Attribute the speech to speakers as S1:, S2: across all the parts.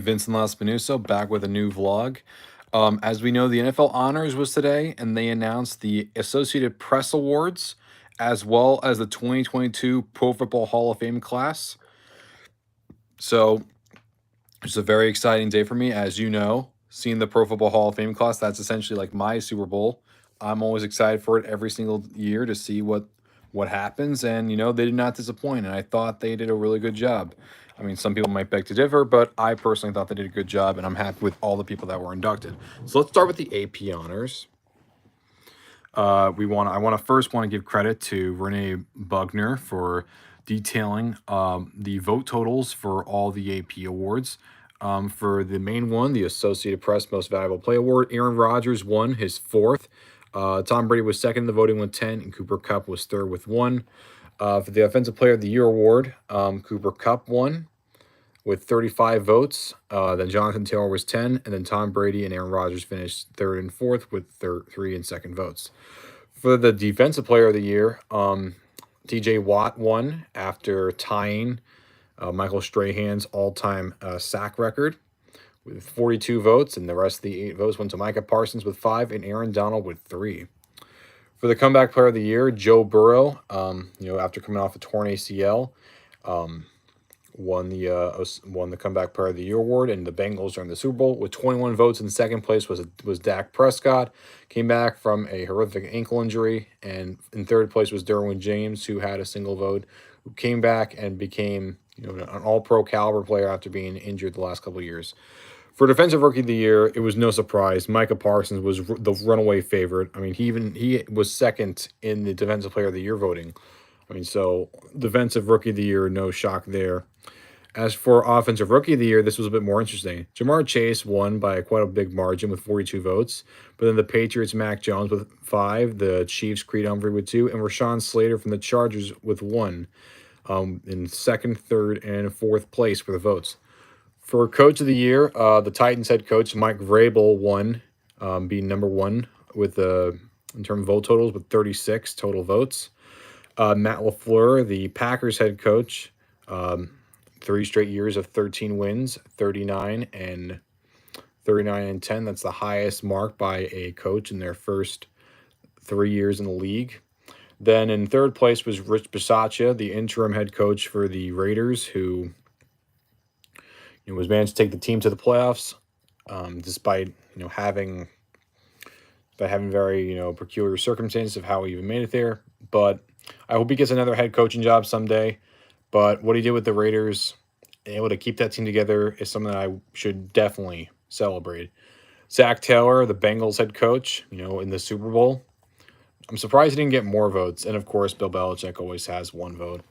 S1: Vincent Lospinuso back with a new vlog. As we know, the NFL Honors was today, and they announced the Associated Press Awards as well as the 2022 Pro Football Hall of Fame class. So it's a very exciting day for me. As you know, seeing the Pro Football Hall of Fame class, that's essentially like my Super Bowl. I'm always excited for it every single year to see what happens, and they did not disappoint, and I thought they did a really good job. I mean, some people might beg to differ, but I personally thought they did a good job, and I'm happy with all the people that were inducted. So let's start with the AP honors. I want to first give credit to Renee Bugner for detailing the vote totals for all the AP awards. For the main one, the Associated Press Most Valuable Play Award, Aaron Rodgers won his fourth. Tom Brady was second in the voting with 10, and Cooper Kupp was third with 1. For the Offensive Player of the Year award, Cooper Kupp won with 35 votes. Then Jonathan Taylor was 10, and then Tom Brady and Aaron Rodgers finished third and fourth with 3 and second votes. For the Defensive Player of the Year, TJ Watt won after tying Michael Strahan's all-time sack record with 42 votes, and the rest of the 8 votes went to Micah Parsons with 5 and Aaron Donald with 3. For the Comeback Player of the Year, Joe Burrow, after coming off a torn ACL, won the Comeback Player of the Year award, and the Bengals are in the Super Bowl with 21 votes. In second place was Dak Prescott, came back from a horrific ankle injury, and in third place was Derwin James, who had a single vote, who came back and became an All-Pro caliber player after being injured the last couple of years. For Defensive Rookie of the Year, it was no surprise. Micah Parsons was the runaway favorite. I mean, he was second in the Defensive Player of the Year voting. I mean, so Defensive Rookie of the Year, no shock there. As for Offensive Rookie of the Year, this was a bit more interesting. Jamar Chase won by quite a big margin with 42 votes, but then the Patriots, Mac Jones with 5, the Chiefs, Creed Humphrey with 2, and Rashawn Slater from the Chargers with 1 in second, third, and fourth place for the votes. For Coach of the Year, the Titans head coach Mike Vrabel won, being number 1 with in terms of vote totals with 36 total votes. Matt LaFleur, the Packers head coach, 3 straight years of 13 wins, 39 and 10. That's the highest mark by a coach in their first 3 years in the league. Then in third place was Rich Bisaccia, the interim head coach for the Raiders, who was managed to take the team to the playoffs, despite having very peculiar circumstances of how he even made it there. But I hope he gets another head coaching job someday. But what he did with the Raiders, able to keep that team together, is something that I should definitely celebrate. Zach Taylor, the Bengals head coach, in the Super Bowl. I'm surprised he didn't get more votes. And of course, Bill Belichick always has 1 vote.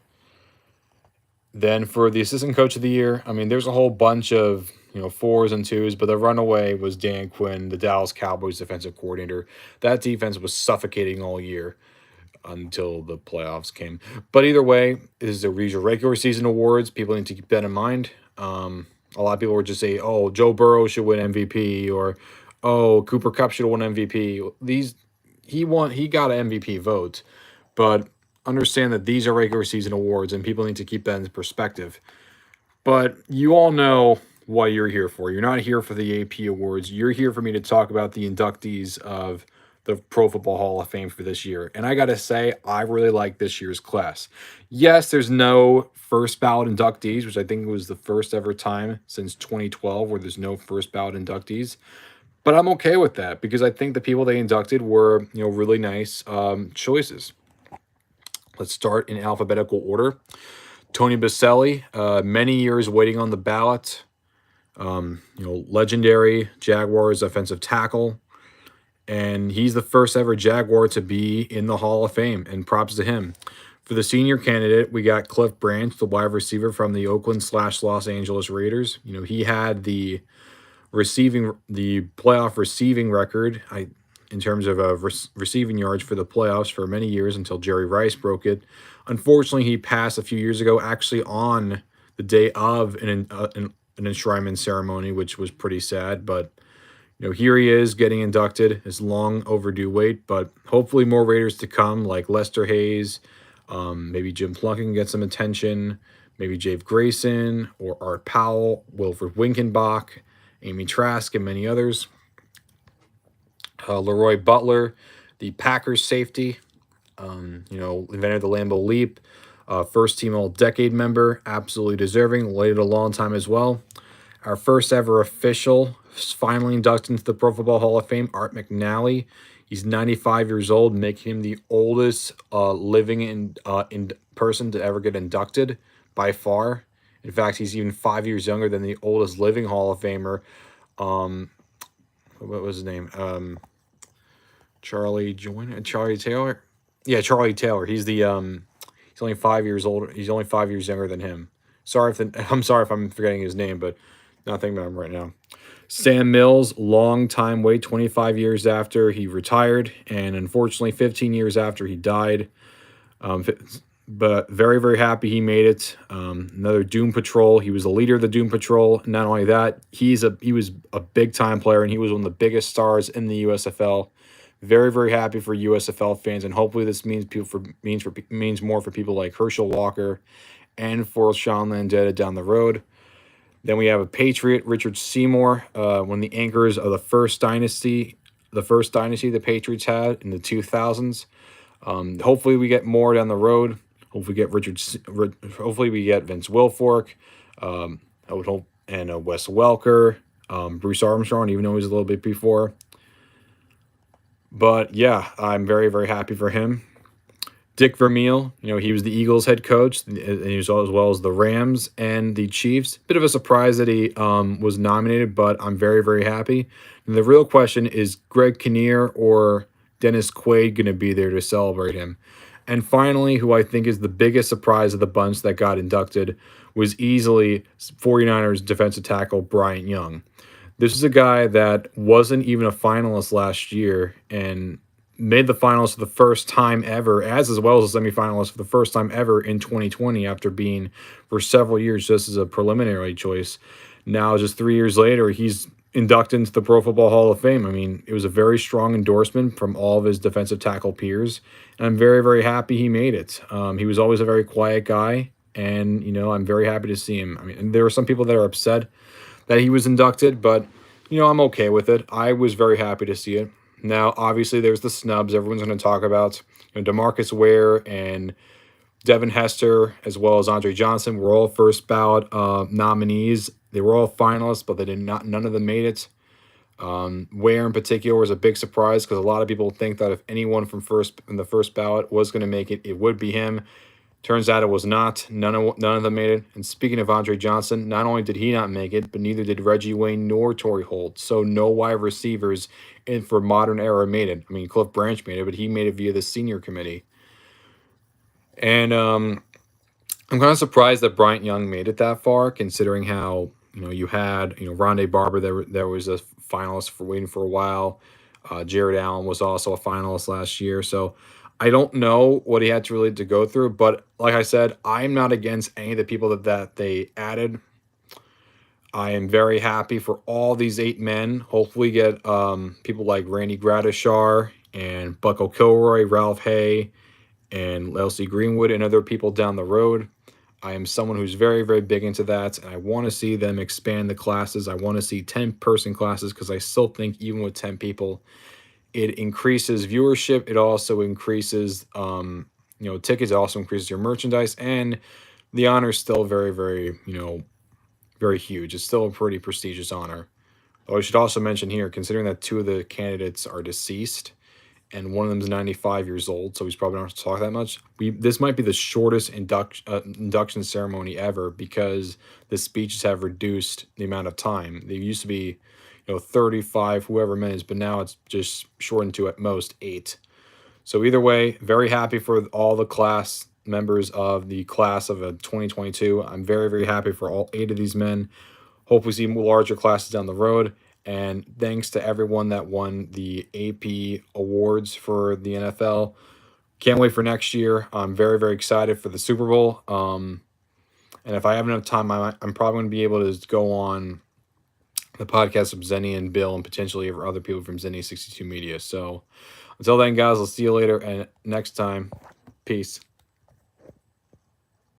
S1: Then for the Assistant Coach of the Year, I mean, there's a whole bunch of 4s and 2s, but the runaway was Dan Quinn, the Dallas Cowboys defensive coordinator. That defense was suffocating all year until the playoffs came. But either way, these are regular season awards. People need to keep that in mind. A lot of people would just say, "Oh, Joe Burrow should win MVP," or "Oh, Cooper Kupp should win MVP." He got an MVP vote, but understand that these are regular season awards, and people need to keep that in perspective. But you all know what you're here for. You're not here for the AP awards. You're here for me to talk about the inductees of the Pro Football Hall of Fame for this year. And I got to say, I really like this year's class. Yes, there's no first ballot inductees, which I think was the first ever time since 2012 where there's no first ballot inductees. But I'm okay with that because I think the people they inducted were, really nice choices. Let's start in alphabetical order. Tony Baselli, many years waiting on the ballot. Legendary Jaguars offensive tackle. And he's the first ever Jaguar to be in the Hall of Fame, and props to him. For the senior candidate, we got Cliff Branch, the wide receiver from the Oakland/Los Angeles Raiders. He had the playoff receiving record in terms of receiving yards for the playoffs for many years until Jerry Rice broke it. Unfortunately, he passed a few years ago, actually on the day of an enshrinement ceremony, which was pretty sad. But here he is getting inducted. His long overdue wait, but hopefully more Raiders to come, like Lester Hayes. Maybe Jim Plunkett can get some attention. maybe Jave Grayson or Art Powell, Wilfred Winkenbach, Amy Trask, and many others. Leroy Butler, the Packers safety, invented the Lambeau Leap, first team All Decade member, absolutely deserving, waited a long time as well. Our first ever official, finally inducted into the Pro Football Hall of Fame, Art McNally. He's 95 years old, making him the oldest living in person to ever get inducted by far. In fact, he's even 5 years younger than the oldest living Hall of Famer. What was his name? Charlie Taylor. Yeah, Charlie Taylor. He's only 5 years old. He's only 5 years younger than him. I'm sorry if I'm forgetting his name, but not thinking about him right now. Sam Mills, long time wait, 25 years after he retired, and unfortunately 15 years after he died. But very, very happy he made it. Another Doom Patrol. He was the leader of the Doom Patrol. Not only that, he was a big time player, and he was one of the biggest stars in the USFL. Very, very happy for USFL fans, and hopefully this means more for people like Herschel Walker and for Sean Landetta down the road. Then we have a Patriot, Richard Seymour, one of the anchors of the first dynasty the Patriots had in the 2000s. Hopefully we get more down the road. Hopefully we get Vince Wilfork. I would hope, and Wes Welker, Bruce Armstrong, even though he was a little bit before. But yeah, I'm very, very happy for him. Dick Vermeil, he was the Eagles head coach, and he was as well as the Rams and the Chiefs. Bit of a surprise that he was nominated, but I'm very, very happy. And the real question is Greg Kinnear or Dennis Quaid going to be there to celebrate him? And finally, who I think is the biggest surprise of the bunch that got inducted was easily 49ers defensive tackle Bryant Young. This is a guy that wasn't even a finalist last year and made the finals for the first time ever, as well as a semifinalist for the first time ever in 2020 after being for several years just as a preliminary choice. Now, just 3 years later, he's inducted into the Pro Football Hall of Fame. I mean, it was a very strong endorsement from all of his defensive tackle peers, and I'm very, very happy he made it. He was always a very quiet guy, and, I'm very happy to see him. I mean, and there are some people that are upset that he was inducted, but, I'm okay with it. I was very happy to see it. Now, obviously, there's the snubs everyone's going to talk about. DeMarcus Ware and Devin Hester, as well as Andre Johnson, were all first ballot nominees. They were all finalists, but none of them made it. Ware in particular was a big surprise because a lot of people think that if anyone in the first ballot was going to make it, it would be him. Turns out it was not. None of them made it. And speaking of Andre Johnson, not only did he not make it, but neither did Reggie Wayne nor Torrey Holt. So no wide receivers for modern era made it. I mean, Cliff Branch made it, but he made it via the senior committee. And I'm kind of surprised that Bryant Young made it that far, considering how you had Rondé Barber there was a finalist for waiting for a while. Jared Allen was also a finalist last year, so I don't know what he had to really to go through. But like I said, I'm not against any of the people that they added. I am very happy for all these 8 men. Hopefully get people like Randy Gradishar and Bucko Kilroy, Ralph Hay, and Elsie Greenwood and other people down the road. I am someone who's very, very big into that, and I want to see them expand the classes. I want to see 10-person classes because I still think even with 10 people, it increases viewership. It also increases, tickets. It also increases your merchandise, and the honor is still very, very, very huge. It's still a pretty prestigious honor. Oh, I should also mention here, considering that 2 of the candidates are deceased, and one of them is 95 years old, so he's probably not going to talk that much. This might be the shortest induction ceremony ever because the speeches have reduced the amount of time. They used to be, 35, whoever minutes, but now it's just shortened to at most 8. So either way, very happy for all the class members of the class of 2022. I'm very, very happy for all 8 of these men. Hope we see larger classes down the road. And thanks to everyone that won the AP awards for the NFL. Can't wait for next year. I'm very, very excited for the Super Bowl. And if I have enough time, I'm probably going to be able to go on the podcast of Zenny and Bill and potentially other people from Zenny 62 Media. So until then, guys, I'll see you later and next time. Peace.